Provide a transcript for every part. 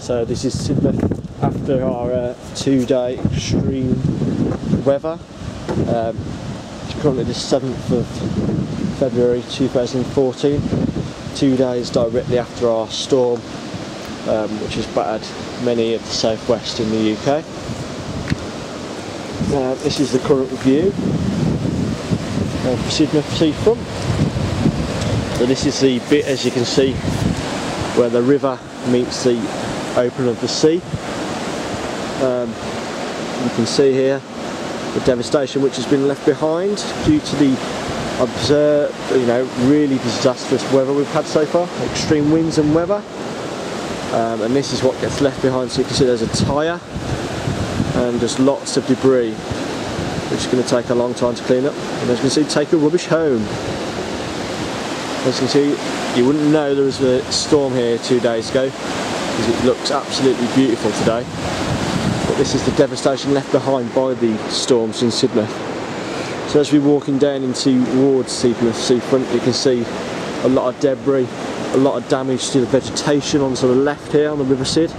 So this is Sidmouth after our 2-day extreme weather. It's currently the 7th of February 2014, 2 days directly after our storm, which has battered many of the southwest in the UK. This is the current view of Sidmouth seafront. So this is the bit, as you can see, where the river meets the open of the sea. You can see here the devastation which has been left behind due to the observed, really disastrous weather we've had so far, extreme winds and weather. And this is what gets left behind. So you can see there's a tyre and just lots of debris, which is going to take a long time to clean up. And as you can see, take your rubbish home. As you can see, you wouldn't know there was a storm here 2 days ago, because it looks absolutely beautiful today. But this is the devastation left behind by the storms in Sidmouth. So as we're walking down towards Sidmouth seafront, you can see a lot of debris, a lot of damage to the vegetation on the left here on the River Sid.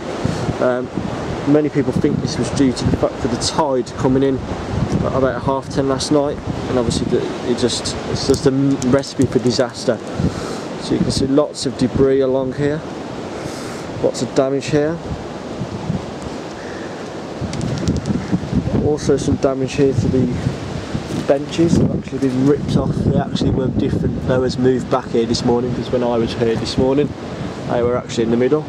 Many people think this was due to the fact that the tide coming in about 10:30 last night, and obviously it's just a recipe for disaster. So you can see lots of debris along here, lots of damage here. Also some damage here to the benches. They've actually been ripped off. They actually were different. They was moved back here this morning, because when I was here this morning they were actually in the middle.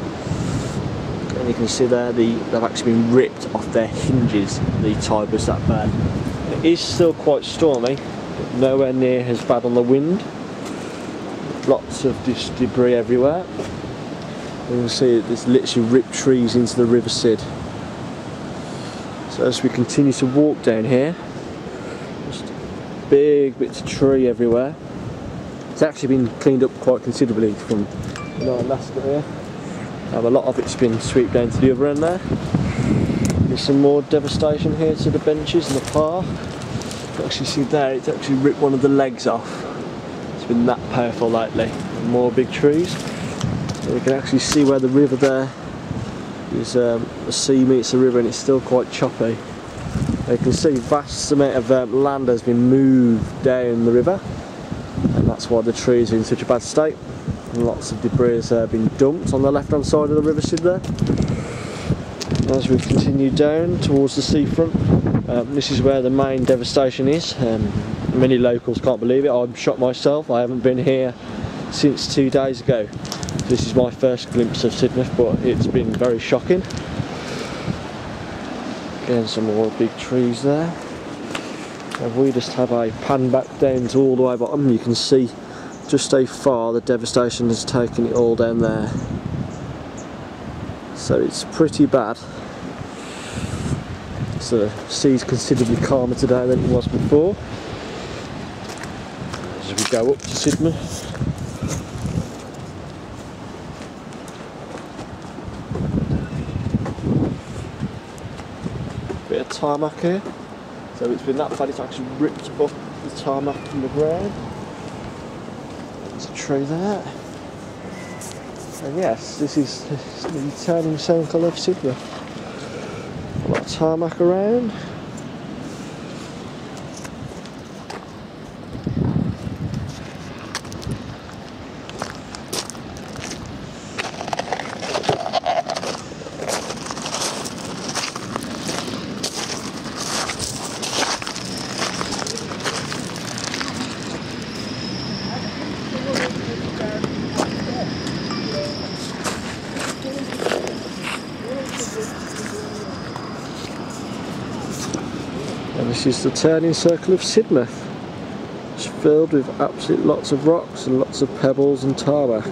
And you can see there they've actually been ripped off their hinges. The tide was that bad. It is still quite stormy, but nowhere near as bad on the wind. Lots of this debris everywhere. You can see there's literally ripped trees into the River Sid. So as we continue to walk down here, just big bits of tree everywhere. It's actually been cleaned up quite considerably from last year. A lot of it's been swept down to the other end there. There's some more devastation here to the benches in the park. You can actually see there, it's actually ripped one of the legs off. It's been that powerful lately. More big trees. So you can actually see where the river there is, the sea meets the river, and it's still quite choppy. You can see vast amount of land has been moved down the river, and that's why the trees are in such a bad state. And lots of debris has been dumped on the left hand side of the River Sid there. And as we continue down towards the seafront, this is where the main devastation is. Many locals can't believe it. I'm shocked myself. I haven't been here since 2 days ago. This is my first glimpse of Sidmouth, but it's been very shocking. Again, some more big trees there. And we just have a pan back down to all the way bottom. You can see just how far the devastation has taken it all down there. So it's pretty bad. So the sea's considerably calmer today than it was before. As we go up to Sidmouth. Bit of tarmac here. So it's been that bad, it's actually ripped up the tarmac from the ground. There's a tree there. And yes, this is the turning circle of Sidmouth. A lot of tarmac around. And this is the turning circle of Sidmouth. It's filled with absolute lots of rocks and lots of pebbles and tarmac.